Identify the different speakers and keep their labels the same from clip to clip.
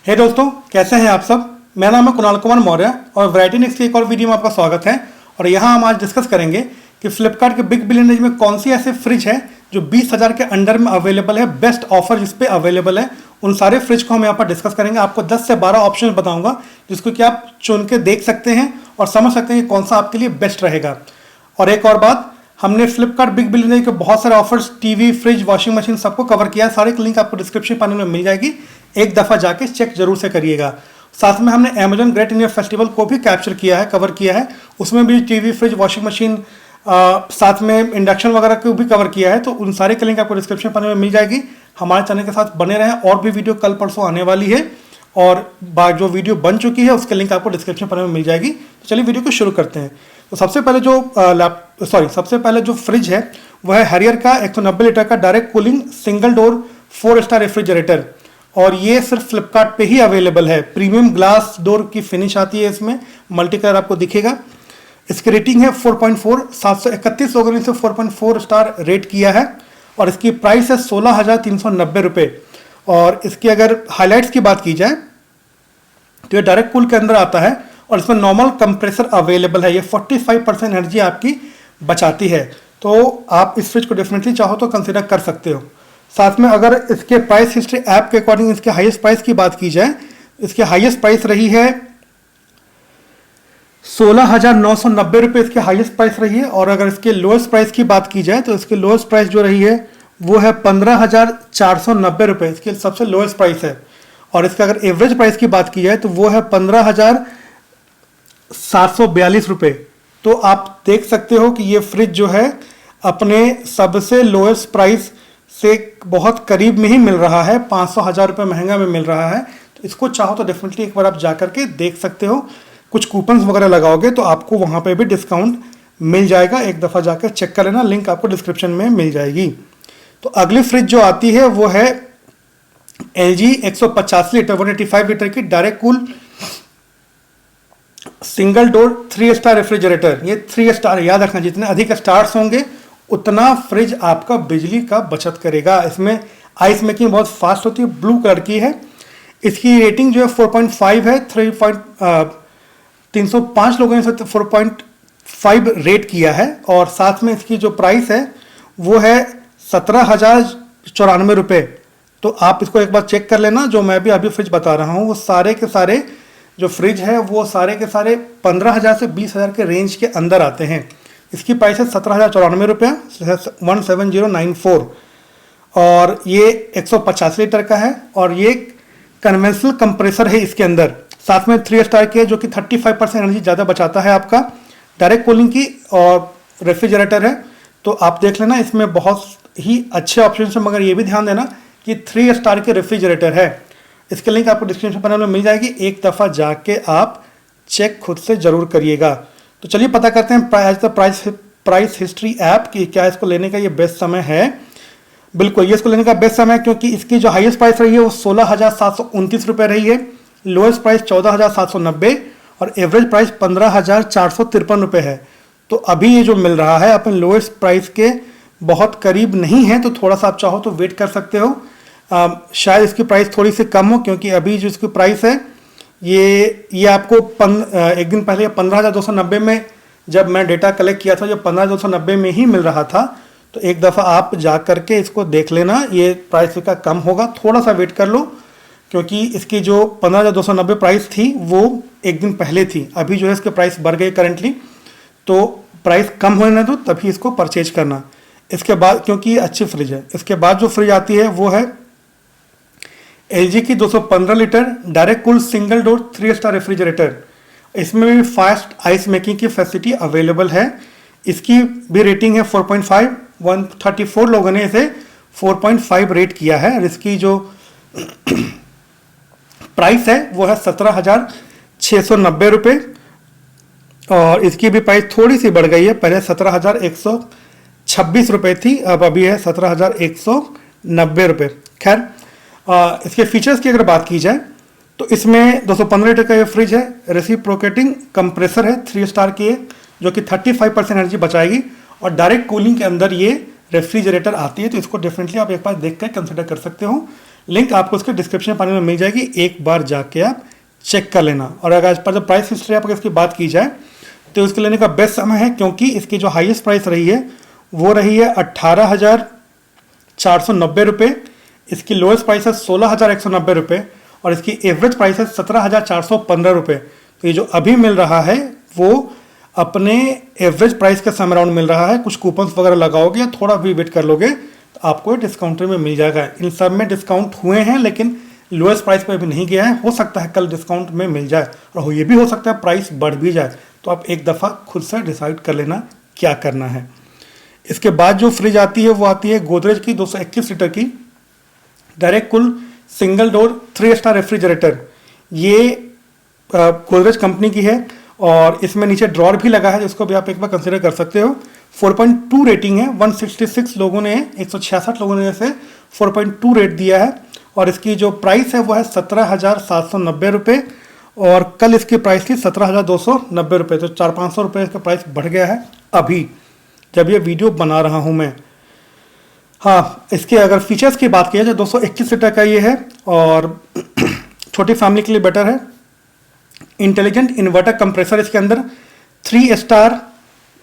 Speaker 1: हे दोस्तों, कैसे हैं आप सब। मेरा नाम है कुणाल कुमार मौर्य और वैरायटी नेक्स्ट की एक और वीडियो में आपका स्वागत है। और यहाँ हम आज डिस्कस करेंगे कि फ्लिपकार्ट के बिग बिलियन रेंज में कौन सी ऐसे फ्रिज है जो 20,000 के अंडर में अवेलेबल है, बेस्ट ऑफर जिस पे अवेलेबल है। उन सारे फ्रिज को हम यहाँ पर डिस्कस करेंगे। आपको 10 से 12 ऑप्शन बताऊंगा जिसको कि आप चुन के देख सकते हैं और समझ सकते हैं कि कौन सा आपके लिए बेस्ट रहेगा। और एक और बात, हमने फ्लिपकार्ट बिग बिलियन रेंज के बहुत सारे offers, TV, fridge, washing machine सबको कवर किया है। सारे की लिंक आपको डिस्क्रिप्शन पैनल में मिल जाएगी, एक दफ़ा जाके चेक जरूर से करिएगा। साथ में हमने अमेजॉन ग्रेट इंडिया फेस्टिवल को भी कैप्चर किया है, कवर किया है। उसमें भी टीवी, फ्रिज, वॉशिंग मशीन, साथ में इंडक्शन वगैरह को भी कवर किया है। तो उन सारे की लिंक आपको डिस्क्रिप्शन पैनल में मिल जाएगी। हमारे चैनल के साथ बने रहें, और भी वीडियो कल परसों आने वाली है और जो वीडियो बन चुकी है उसके लिंक आपको डिस्क्रिप्शन पैनल में मिल जाएगी। तो चलिए वीडियो को शुरू करते हैं। तो सबसे पहले जो फ्रिज है वह है हैरियर का 190 लीटर का direct cooling single door 4 star refrigerator. और ये सिर्फ फ्लिपकार्ट पे ही अवेलेबल है। प्रीमियम ग्लास डोर की फिनिश आती है इसमें, मल्टी कलर आपको दिखेगा। इसकी रेटिंग है 4.4, 731 लोगों ने इसे 4.4 स्टार रेट किया है। और इसकी प्राइस है 16,390 रुपये। और इसकी अगर हाईलाइट्स की बात की जाए तो ये डायरेक्ट कूल के अंदर आता है और इसमें नॉर्मल कंप्रेसर अवेलेबल है। ये 45% एनर्जी आपकी बचाती है। तो आप इस फ्रिज को डेफिनेटली चाहो तो कंसिडर कर सकते हो। साथ में अगर इसके प्राइस हिस्ट्री ऐप के अकॉर्डिंग इसके हाईएस्ट प्राइस की बात की जाए, इसके हाईएस्ट प्राइस रही है 16,990 रुपये। इसके हाईएस्ट प्राइस रही है। और अगर इसके लोएस्ट प्राइस की बात की जाए तो इसके लोएस्ट प्राइस जो रही है वो है 15,490 रुपये। इसके सबसे लोएस्ट प्राइस है। और इसका अगर एवरेज प्राइस की बात की जाए तो वो है 15,742 रुपये। तो आप देख सकते हो कि ये फ्रिज जो है अपने सबसे लोएस्ट प्राइस से बहुत करीब में ही मिल रहा है। 500-1000 रुपये महंगा में मिल रहा है। तो इसको चाहो तो डेफिनेटली एक बार आप जा करके देख सकते हो। कुछ कूपन्स वगैरह लगाओगे तो आपको वहाँ पे भी डिस्काउंट मिल जाएगा। एक दफ़ा जाकर चेक कर लेना, लिंक आपको डिस्क्रिप्शन में मिल जाएगी। तो अगली फ्रिज जो आती है वो है LG 185 लीटर 185 लीटर की direct cool single door 3 star refrigerator. ये 3 स्टार, याद रखना, जितने अधिक स्टार्स होंगे उतना फ्रिज आपका बिजली का बचत करेगा। इसमें आइस मेकिंग बहुत फास्ट होती है, ब्लू कलर की है। इसकी रेटिंग जो है 4.5 है। 305 लोगों ने इसे 4.5 रेट किया है। और साथ में इसकी जो प्राइस है वो है 17,094 रुपये। तो आप इसको एक बार चेक कर लेना। जो मैं भी अभी फ्रिज बता रहा हूँ वो सारे के सारे जो फ्रिज है वो सारे के सारे 15,000 से 20,000 के रेंज के अंदर आते हैं। इसकी प्राइस है 17,094 रुपया, 17094। और ये 150 लीटर का है। और ये कन्वेंशनल कंप्रेसर है इसके अंदर। साथ में 3 स्टार की है जो कि 35% एनर्जी ज़्यादा बचाता है आपका, डायरेक्ट कूलिंग की, और रेफ्रिजरेटर है। तो आप देख लेना, इसमें बहुत ही अच्छे ऑप्शन है। मगर ये भी ध्यान देना कि 3 स्टार के रेफ्रिजरेटर है। इसके लिंक आपको डिस्क्रिप्शन पैनल में मिल जाएगी, एक दफ़ा जाके आप चेक खुद से ज़रूर करिएगा। तो चलिए पता करते हैं प्राइस हिस्ट्री ऐप की, क्या इसको लेने का ये बेस्ट समय है। बिल्कुल, ये इसको लेने का बेस्ट समय है क्योंकि इसकी जो हाईएस्ट प्राइस रही है वो 16,729 रुपये रही है। लोएस्ट प्राइस 14,790 और एवरेज प्राइस 15,453 रुपये है। तो अभी ये जो मिल रहा है अपन लोएस्ट प्राइस के बहुत करीब नहीं है। तो थोड़ा सा आप चाहो तो वेट कर सकते हो। शायद इसकी प्राइस थोड़ी सी कम हो, क्योंकि अभी जो इसकी प्राइस है ये आपको एक दिन पहले 15,290 में जब मैं डेटा कलेक्ट किया था, जब 15,290 में ही मिल रहा था। तो एक दफ़ा आप जा करके इसको देख लेना, ये प्राइस का कम होगा। थोड़ा सा वेट कर लो, क्योंकि इसकी जो 15,290 प्राइस थी वो एक दिन पहले थी। अभी जो है इसके प्राइस बढ़ गए करंटली। तो प्राइस कम होने दो तभी इसको परचेज करना। इसके बाद, क्योंकि अच्छी फ्रिज है। इसके बाद जो फ्रिज आती है वो है LG की 215 litre direct cool single door 3 star refrigerator. इसमें भी फास्ट आइस मेकिंग की फैसिलिटी अवेलेबल है। इसकी भी रेटिंग है 4.5। 134 लोगों ने इसे 4.5 रेट किया है। और इसकी जो प्राइस है वो है 17,690 रुपये। और इसकी भी प्राइस थोड़ी सी बढ़ गई है, पहले 17,126 रुपये थी, अब अभी है 17,190 रुपये। खैर, इसके फीचर्स की अगर बात की जाए तो इसमें 215 लीटर का ये फ्रिज है। रेसिप्रोकेटिंग कंप्रेसर है, 3 स्टार की है, जो कि 35% एनर्जी बचाएगी। और डायरेक्ट कूलिंग के अंदर ये रेफ्रिजरेटर आती है। तो इसको डेफिनेटली आप एक बार देख कर कंसिडर कर सकते हो। लिंक आपको उसके डिस्क्रिप्शन पैनल में मिल जाएगी, एक बार जाके आप चेक कर लेना। और अगर आज पर जो प्राइस हिस्ट्री आप अगर इसकी बात की जाए तो इसके लेने का बेस्ट समय है, क्योंकि इसकी जो हाईएस्ट प्राइस रही है वो रही है 18,490 रुपये, इसकी लोएस्ट प्राइस है 16,190 रुपये और इसकी एवरेज प्राइस है 17,415 रुपये। तो ये जो अभी मिल रहा है वो अपने एवरेज प्राइस के समय अराउंड मिल रहा है। कुछ कूपन्स वगैरह लगाओगे या थोड़ा भी वेट कर लोगे तो आपको डिस्काउंट में मिल जाएगा। इन सब में डिस्काउंट हुए हैं लेकिन लोएस्ट प्राइस पे अभी नहीं गया है, हो सकता है कल डिस्काउंट में मिल जाए और ये भी हो सकता है प्राइस बढ़ भी जाए। तो आप एक दफ़ा खुद से डिसाइड कर लेना क्या करना है। इसके बाद जो फ्रिज आती है वो आती है गोदरेज की 221 लीटर की direct cool single door 3 star refrigerator. ये गोदरेज कंपनी की है और इसमें नीचे ड्रॉर भी लगा है, जिसको भी आप एक बार कंसिडर कर सकते हो। 4.2 रेटिंग है, 166 लोगों ने 166 लोगों ने इसे 4.2 रेट दिया है और इसकी जो प्राइस है वो है 17,790 रुपये और कल इसकी प्राइस थी 17,290 रुपये। तो 400-500 रुपये इसका प्राइस बढ़ गया है अभी जब ये वीडियो बना रहा हूँ मैं। हाँ, इसके अगर फीचर्स की बात की जाए तो 221 लीटर का ये है और छोटी फैमिली के लिए बेटर है। इंटेलिजेंट इन्वर्टर कंप्रेसर इसके अंदर 3 स्टार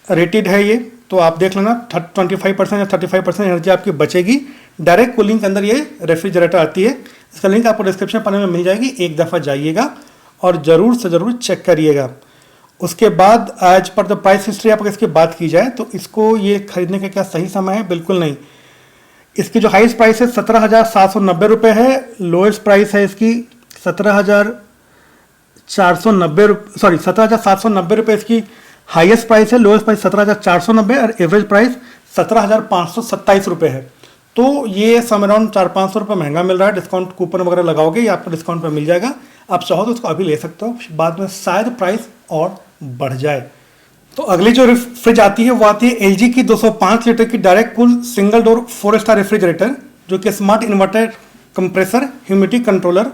Speaker 1: रेटेड है ये, तो आप देख लेना 25% या 35% एनर्जी आपकी बचेगी। डायरेक्ट कूलिंग के अंदर ये रेफ्रिजरेटर आती है। इसका लिंक आपको डिस्क्रिप्शन पैनल में मिल जाएगी, एक दफ़ा जाइएगा और ज़रूर से ज़रूर चेक करिएगा। उसके बाद आज पर द प्राइस हिस्ट्री आप इसकी बात की जाए तो इसको ये खरीदने का क्या सही समय है? बिल्कुल नहीं। इसकी जो हाईएस्ट प्राइस है 17,790 रुपये है, लोएस्ट प्राइस है इसकी 17,790 रुपये इसकी हाईएस्ट प्राइस है, लोएस्ट प्राइस 17,490 और एवरेज प्राइस 17,527 रुपये है। तो ये सम अराउंड 400-500 रुपये महंगा मिल रहा है। डिस्काउंट कूपन वगैरह लगाओगे या आपको डिस्काउंट पे मिल जाएगा। आप चाहो तो उसको अभी ले सकते हो, बाद में शायद प्राइस और बढ़ जाए। तो अगली जो फ्रिज आती है वो आती है एलजी की 205 लीटर की direct cool single door 4 star refrigerator, जो कि smart inverter compressor, humidity controller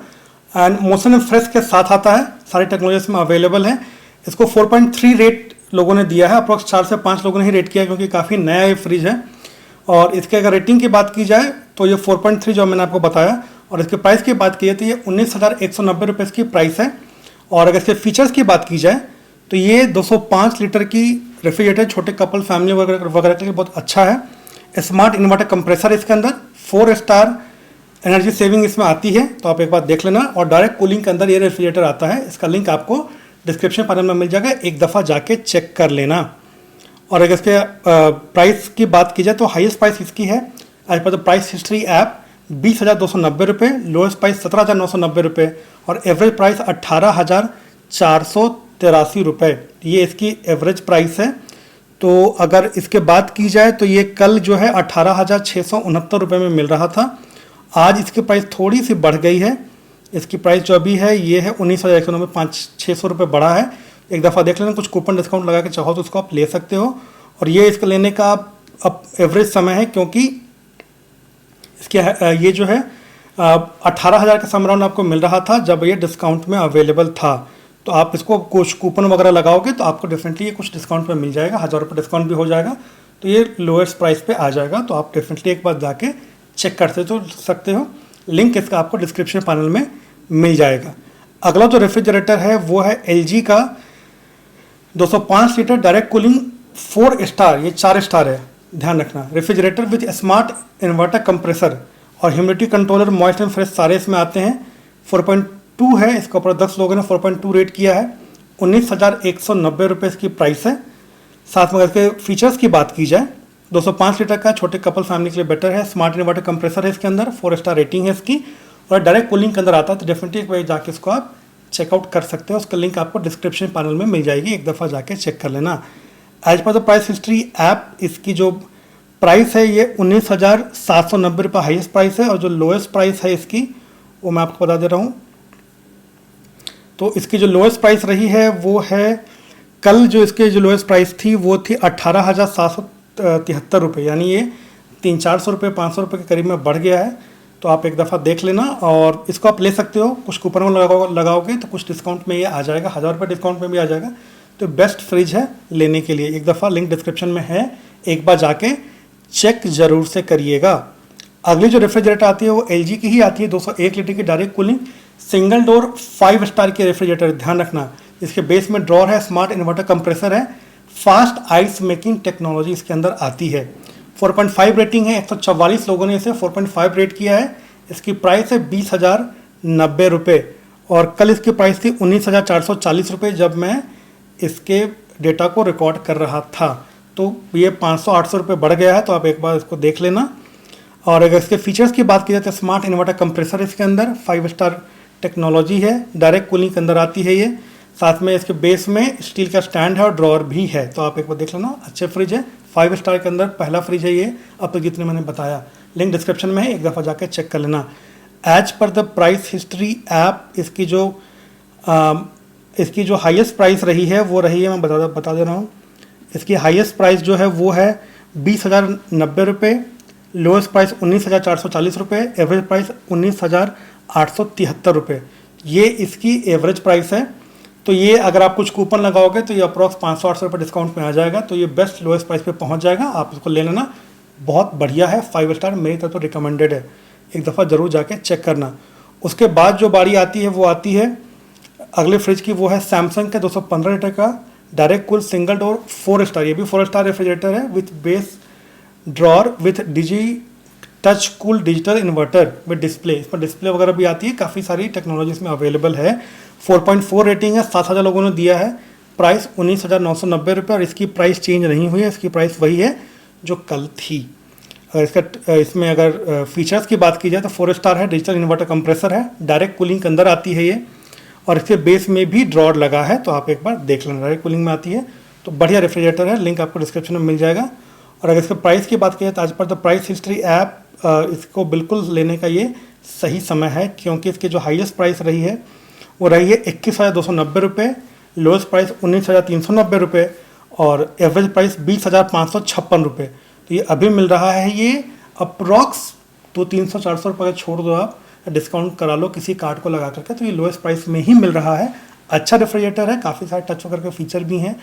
Speaker 1: and motion and fresh के साथ आता है। सारी टेक्नोलॉजी इसमें अवेलेबल है। इसको 4.3 रेट लोगों ने दिया है, अप्रॉक्स 4 से 5 लोगों ने ही रेट किया क्योंकि काफ़ी नया ये फ्रिज है। और इसके अगर रेटिंग की बात की जाए तो ये 4.3 जो मैंने आपको बताया, और इसके प्राइस की बात की जाए तो ये 19,190 रुपये इसकी प्राइस है। और अगर इसके फीचर्स की बात की जाए तो ये 205 लीटर की रेफ्रिजरेटर छोटे कपल फैमिली वगैरह के लिए बहुत अच्छा है। स्मार्ट इन्वर्टर कंप्रेसर इसके अंदर 4 स्टार एनर्जी सेविंग इसमें आती है, तो आप एक बार देख लेना। और डायरेक्ट कूलिंग के अंदर ये रेफ्रिजरेटर आता है। इसका लिंक आपको डिस्क्रिप्शन पैनल में मिल जाएगा, एक दफ़ा जाके चेक कर लेना। और अगर इसके प्राइस की बात की जाए तो हाईएस्ट प्राइस इसकी है as per the price history app 20,290 रुपये, लोएस्ट प्राइस 17,990 रुपये और एवरेज प्राइस 18,483 रुपये। ये इसकी एवरेज प्राइस है। तो अगर इसके बात की जाए तो ये कल जो है 18,669 रुपये में मिल रहा था, आज इसकी प्राइस थोड़ी सी बढ़ गई है। इसकी प्राइस जो अभी है ये है 19,190, 500-600 रुपये बढ़ा है। एक दफ़ा देख लेना, कुछ कूपन डिस्काउंट लगा के चाहो तो उसको आप ले सकते हो। और ये इसका लेने का अब एवरेज समय है, क्योंकि इसके ये जो है 18,000 के सम राउंड आपको मिल रहा था जब ये डिस्काउंट में अवेलेबल था। तो आप इसको कुछ कूपन वगैरह लगाओगे तो आपको डेफिनेटली ये कुछ डिस्काउंट पे मिल जाएगा, 1,000 रुपये डिस्काउंट भी हो जाएगा, तो ये लोएस्ट प्राइस पे आ जाएगा। तो आप डेफिनेटली एक बार जाके चेक कर सकते हो। लिंक इसका आपको डिस्क्रिप्शन पैनल में मिल जाएगा। अगला जो रेफ्रिजरेटर है वो है एलजी का 205 लीटर डायरेक्ट कूलिंग 4 स्टार, ये 4 स्टार है, ध्यान रखना। Refrigerator with smart inverter compressor और humidity controller, moist and fresh सारे इसमें आते हैं। 4.2 है, इसके ऊपर 10 लोगों ने 4.2 रेट किया है। 19,190 रुपये इसकी प्राइस है। साथ में इसके फीचर्स की बात की जाए 205 लीटर का छोटे कपल फैमिली के लिए बेटर है। स्मार्ट इन्वर्टर कंप्रेसर है इसके अंदर, 4 स्टार रेटिंग है इसकी और डायरेक्ट कूलिंग के अंदर आता है। तो डेफिनेटली एक बार जाके इसको आप चेकआउट कर सकते हो। उसका लिंक आपको डिस्क्रिप्शन पैनल में मिल जाएगी, एक दफ़ा जाके चेक कर लेना। As per the price history app इसकी जो प्राइस है ये 19,790 रुपये हाईएस्ट प्राइस है और जो लोएस्ट प्राइस है इसकी वो मैं आपको बता दे रहा हूँ। तो इसकी जो लोएस्ट प्राइस रही है वो है, कल जो इसके जो लोएस्ट प्राइस थी वो थी 18,773 रुपये, यानी ये 300-400 रुपये 500 रुपये के करीब में बढ़ गया है। तो आप एक दफ़ा देख लेना और इसको आप ले सकते हो। कुछ कूपन लगाओगे तो कुछ डिस्काउंट में ये आ जाएगा, 1,000 रुपये डिस्काउंट में भी आ जाएगा। तो बेस्ट फ्रिज है लेने के लिए। एक दफ़ा लिंक डिस्क्रिप्शन में है, एक बार जाके चेक ज़रूर से करिएगा। अगली जो रेफ्रिजरेटर आती है वो एलजी की ही आती है, 201 लीटर की direct cooling single door 5 star की रेफ्रिजरेटर। ध्यान रखना, इसके बेस में ड्रॉर है, स्मार्ट इन्वर्टर कंप्रेसर है, फास्ट आइस मेकिंग टेक्नोलॉजी इसके अंदर आती है। 4.5 रेटिंग है, 144 लोगों ने इसे 4.5 रेट किया है। इसकी प्राइस है 20,090 रुपये और कल इसकी प्राइस थी 19,440 रुपये जब मैं इसके डेटा को रिकॉर्ड कर रहा था। तो ये 500-800 रुपये बढ़ गया है, तो आप एक बार इसको देख लेना। और अगर इसके फीचर्स की बात की जाए तो स्मार्ट इन्वर्टर कंप्रेसर इसके अंदर 5 स्टार टेक्नोलॉजी है, डायरेक्ट कूलिंग के अंदर आती है ये। साथ में इसके बेस में स्टील का स्टैंड है और ड्रॉअर भी है, तो आप एक बार देख लेना। अच्छे फ्रिज है, 5 स्टार के अंदर पहला फ्रिज है ये, अब तक जितने मैंने बताया। लिंक डिस्क्रिप्शन में है, एक दफ़ा जाके चेक कर लेना। As per the price history app इसकी जो हाईएस्ट प्राइस रही है वो रही है, मैं बता दे रहा हूँ। इसकी हाईएस्ट प्राइस जो है वो है 20,090 रुपये, लोएस्ट प्राइस 19,440 रुपये, एवरेज प्राइस 19,873 रुपये। ये इसकी एवरेज प्राइस है। तो ये अगर आप कुछ कूपन लगाओगे तो ये अप्रॉक्स 500-800 रुपये डिस्काउंट में आ जाएगा, तो ये बेस्ट लोएस्ट प्राइस पे पहुंच जाएगा। आप इसको ले लेना, बहुत बढ़िया है, 5 स्टार मेरी तरफ तो रिकमेंडेड है, एक दफ़ा ज़रूर जाके चेक करना। उसके बाद जो बारी आती है वो आती है अगले फ्रिज की, वो है सैमसंग का 215 लीटर का direct cool single door 4 star. ये भी 4 स्टार रेफ्रिजरेटर है with base drawer with touch cool digital inverter with display. इसमें डिस्प्ले वगैरह भी आती है, काफ़ी सारी टेक्नोलॉजी इसमें अवेलेबल है। 4.4 रेटिंग है, 7,000 लोगों ने दिया है। प्राइस 19,990 रुपये और इसकी प्राइस चेंज नहीं हुई है, इसकी प्राइस वही है जो कल थी। अगर इसमें अगर फीचर्स की बात की जाए तो 4 स्टार है, डिजिटल इन्वर्टर कंप्रेसर है, डायरेक्ट कूलिंग के अंदर आती है ये, और इसके बेस में भी ड्रॉर लगा है, तो आप एक बार देख लेना। डायरेक्ट कूलिंग में आती है, तो बढ़िया रेफ्रिजरेटर है, लिंक आपको डिस्क्रिप्शन में मिल जाएगा। और अगर इसके प्राइस की बात की जाए तो आज पर द प्राइस हिस्ट्री ऐप इसको बिल्कुल लेने का ये सही समय है, क्योंकि इसकी जो हाईएस्ट प्राइस रही है वो रही है 21,290 रुपये, लोएस्ट प्राइस 19,390 रुपये और एवरेज प्राइस 20,556 रुपये। तो ये अभी मिल रहा है, ये अप्रॉक्स 300-400 रुपये का छोड़ दो, आप डिस्काउंट करा लो किसी कार्ड को लगा करके, तो ये लोएस्ट प्राइस में ही मिल रहा है। अच्छा रेफ्रिजरेटर है, काफ़ी सारे टच करके फीचर भी हैं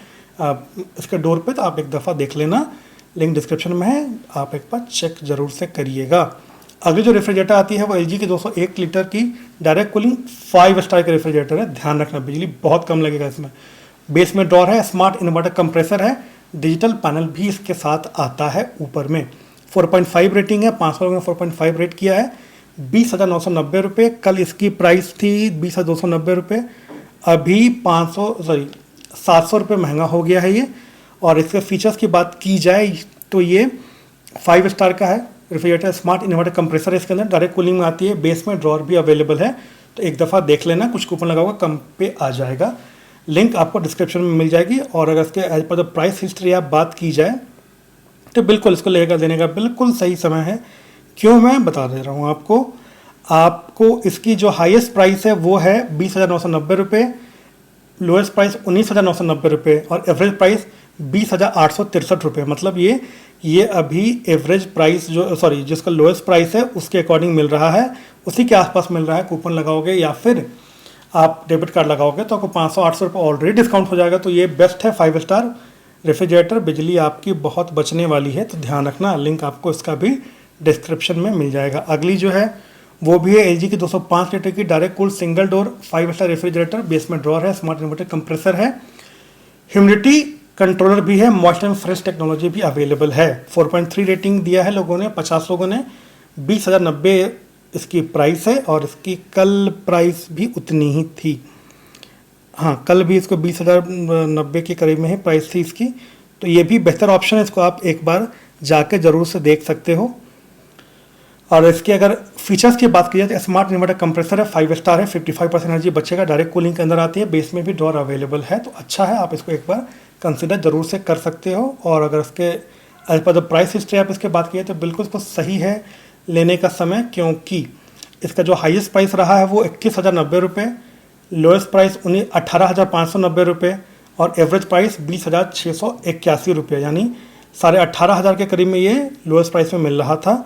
Speaker 1: इसके डोर पे, तो आप एक दफ़ा देख लेना, लिंक डिस्क्रिप्शन में है, आप एक बार चेक ज़रूर से करिएगा। अगली जो रेफ्रिजरेटर आती है वो एलजी की 201 लीटर की डायरेक्ट कूलिंग 5 स्टार का रेफ्रिजरेटर है। ध्यान रखना, बिजली बहुत कम लगेगा इसमें। बेस में ड्रॉर है, स्मार्ट इन्वर्टर कंप्रेसर है, डिजिटल पैनल भी इसके साथ आता है ऊपर में। 4.5 रेटिंग है, 500 लोगों ने 4.5 रेट किया है। 20,990 रुपये, कल इसकी प्राइस थी 20,290 रुपये, अभी 700 रुपये महंगा हो गया है ये। और इसके फीचर्स की बात की जाए तो ये 5 स्टार का है रेफ्रिजरेटर, स्मार्ट इन्वर्टर कंप्रेसर है इसके अंदर, डायरेक्ट कूलिंग में आती है, बेस में ड्रॉर भी अवेलेबल है, तो एक दफ़ा देख लेना, कुछ कूपन लगाओगे कम पे आ जाएगा। लिंक आपको डिस्क्रिप्शन में मिल जाएगी। और अगर इसके as per the price history आप बात की जाए तो बिल्कुल इसको देने का बिल्कुल सही समय है। क्यों, मैं बता दे रहा हूँ आपको इसकी जो हाईएस्ट प्राइस है वो है 20,990 रुपये, लोएस्ट प्राइस 19,990 रुपये और एवरेज प्राइस 20,863 रुपये। मतलब ये अभी एवरेज प्राइस जिसका लोएस्ट प्राइस है उसके अकॉर्डिंग मिल रहा है, उसी के आसपास मिल रहा है। कूपन लगाओगे या फिर आप डेबिट कार्ड लगाओगे तो आपको 500-800 रुपये ऑलरेडी डिस्काउंट हो जाएगा। तो ये बेस्ट है 5 स्टार रेफ्रिजरेटर, बिजली आपकी बहुत बचने वाली है, तो ध्यान रखना। लिंक आपको इसका भी डिस्क्रिप्शन में मिल जाएगा। अगली जो है वो भी है एलजी की 205 लीटर की direct cool single door 5 star refrigerator, base में ड्रॉर है, स्मार्ट इन्वर्टर कंप्रेसर है, ह्यूमिडिटी कंट्रोलर भी है, मॉइस्ट एंड फ्रेश टेक्नोलॉजी भी अवेलेबल है। 4.3 रेटिंग दिया है लोगों ने, 50 लोगों ने। 20,090 इसकी प्राइस है और इसकी कल प्राइस भी उतनी ही थी। हाँ, कल भी इसको 20,090 के करीब में ही प्राइस थी इसकी, तो ये भी बेहतर ऑप्शन है, इसको आप एक बार जाके ज़रूर से देख सकते हो। और इसके अगर फीचर्स की बात की जाए तो स्मार्ट इन्वर्टर कंप्रेसर है, 5 स्टार है, 55% एनर्जी बचेगा, डायरेक्ट कूलिंग के अंदर आती है, बेस में भी ड्रॉर अवेलेबल है, तो अच्छा है, आप इसको एक बार कंसिडर ज़रूर से कर सकते हो। और अगर इसके as per the price history आप इसके बात की तो बिल्कुल इसको सही है लेने का समय, क्योंकि इसका जो हाईएस्ट प्राइस रहा है वो 21,090 रुपये, लोएस्ट प्राइस 18,590 रुपये और एवरेज प्राइस 20,681 रुपये, यानी 18,500 के करीब में ये लोएस्ट प्राइस में मिल रहा था।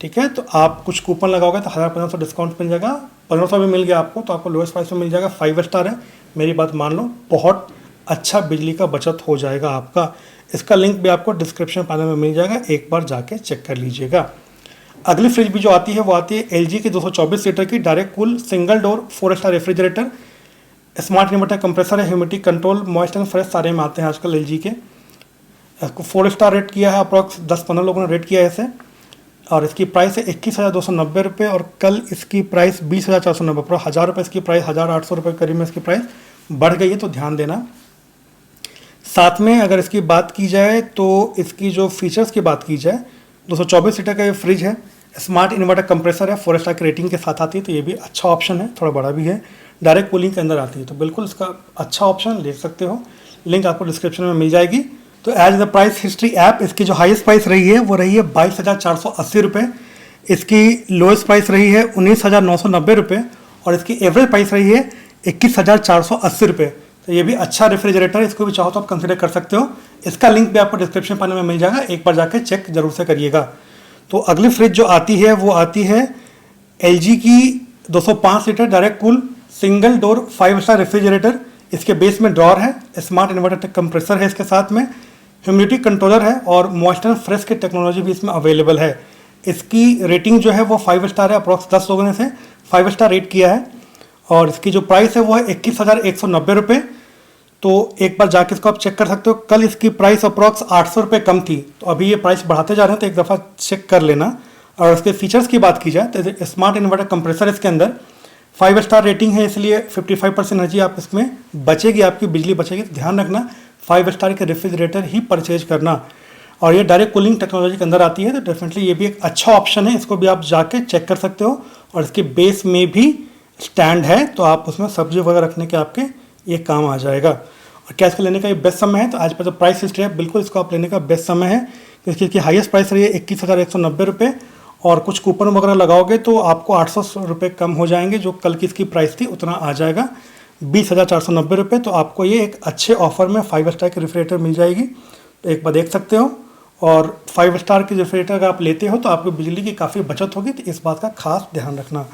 Speaker 1: ठीक है, तो आप कुछ कूपन लगाओगे तो 1,500 डिस्काउंट मिल जाएगा, 1,500 भी मिल गया आपको, तो आपको लोएस्ट प्राइस में मिल जाएगा। 5 स्टार है, मेरी बात मान लो, बहुत अच्छा बिजली का बचत हो जाएगा आपका। इसका लिंक भी आपको डिस्क्रिप्शन पैनल में मिल जाएगा, एक बार जाके चेक कर लीजिएगा। अगली फ्रिज भी जो आती है वो आती है LG की 224 लीटर की direct cool single door 4 star refrigerator. Smart inverter compressor है, humidity control, moist and fresh सारे में आते हैं आजकल LG के। इसको 4 स्टार रेट किया है, अप्रॉक्स 10-15 लोगों ने रेट किया है इसे। और इसकी प्राइस है 21,290 रुपये और कल इसकी प्राइस 20,490, पूरा 1,000 रुपये इसकी प्राइस, 1,800 रुपये करीब में इसकी प्राइस बढ़ गई है, तो ध्यान देना। साथ में अगर इसकी बात की जाए तो इसकी जो फीचर्स की बात की जाए, 224 लीटर का ये फ्रिज है, स्मार्ट इन्वर्टर कंप्रेसर है, 4 स्टार की रेटिंग के साथ आती है, तो ये भी अच्छा ऑप्शन है, थोड़ा बड़ा भी है, डायरेक्ट कूलिंग के अंदर आती है, तो बिल्कुल इसका अच्छा ऑप्शन ले सकते हो। लिंक आपको डिस्क्रिप्शन में मिल जाएगी। तो as the price history app इसकी जो हाईएस्ट प्राइस रही है वो रही है 22,480 रुपये, इसकी लोएस्ट प्राइस रही है 19,990 रुपये और इसकी एवरेज प्राइस रही है 21,480 रुपये। तो ये भी अच्छा रेफ्रिजरेटर है, इसको भी चाहो तो आप कंसिडर कर सकते हो। इसका लिंक भी आपको डिस्क्रिप्शन पाने में मिल जाएगा, एक बार जाके चेक जरूर से करिएगा। तो अगली फ्रिज जो आती है वो आती है LG की 205 litre direct cool single door 5 star refrigerator. इसके बेस में ड्रॉर है, स्मार्ट इन्वर्टर कंप्रेसर है इसके साथ में, ह्यूमिडिटी कंट्रोलर है और मॉइस्चर फ्रेश की टेक्नोलॉजी भी इसमें अवेलेबल है। इसकी रेटिंग जो है वो 5 स्टार है, अप्रॉक्स 10 लोगों ने से 5 स्टार रेट किया है और इसकी जो प्राइस है वो है 21,190 रुपये। तो एक बार जाके इसको आप चेक कर सकते हो। कल इसकी प्राइस अप्रॉक्स 800 रुपये कम थी, तो अभी ये प्राइस बढ़ाते जा रहे हैं, तो एक दफ़ा चेक कर लेना। और इसके फीचर्स की बात की जाए तो स्मार्ट इन्वर्टर कंप्रेसर इसके अंदर 5 स्टार रेटिंग है, इसलिए 55% एनर्जी आप इसमें बचेगी, आपकी बिजली बचेगी। तो ध्यान रखना 5 स्टार के रेफ्रिजरेटर ही परचेज करना। और ये डायरेक्ट कूलिंग टेक्नोलॉजी के अंदर आती है, तो डेफिनेटली ये भी एक अच्छा ऑप्शन है, इसको भी आप जाके चेक कर सकते हो। और इसके बेस में भी स्टैंड है, तो आप उसमें सब्जी वगैरह रखने के आपके ये काम आ जाएगा। और क्या इसको लेने का ये बेस्ट समय है, तो आज पर जो प्राइस हिस्ट्री है बिल्कुल इसको आप लेने का बेस्ट समय है, क्योंकि इसकी हाईएस्ट प्राइस रही है 21,190 रुपये और कुछ कूपन वगैरह लगाओगे तो आपको 800 रुपये कम हो जाएंगे, जो कल की इसकी प्राइस थी उतना आ जाएगा 20,490 रुपये। तो आपको ये एक अच्छे ऑफर में 5 स्टार की रेफ्रिजरेटर मिल जाएगी, तो एक बार देख सकते हो। और 5 स्टार की रेफ्रिजरेटर अगर आप लेते हो तो आपको बिजली की काफ़ी बचत होगी, तो इस बात का खास ध्यान रखना।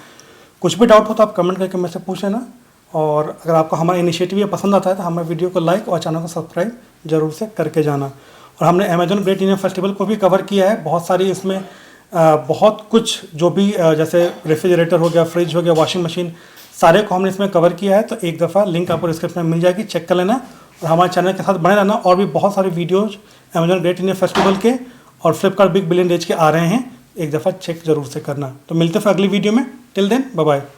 Speaker 1: कुछ भी डाउट हो तो आप कमेंट करके मुझसे पूछ लेना। और अगर आपको हमारा इनिशिएटिव ये पसंद आता है तो हमारे वीडियो को लाइक और चैनल को सब्सक्राइब जरूर से करके जाना। और हमने अमेजॉन ग्रेट इंडियन फेस्टिवल को भी कवर किया है, बहुत सारी इसमें बहुत कुछ जो भी जैसे रेफ्रिजरेटर हो गया, फ्रिज हो गया, वॉशिंग मशीन, सारे को हमने इसमें कवर किया है। तो एक दफ़ा लिंक आपको डिस्क्रिप्शन में मिल जाएगी, चेक कर लेना। और हमारे चैनल के साथ बने रहना, और भी बहुत सारे videos Amazon great Indian festival के और फ्लिपकार्ट बिग बिलियन डेज के आ रहे हैं, एक दफ़ा चेक जरूर से करना। तो मिलते हैं फिर अगली वीडियो में, टिल देन बाय बाय।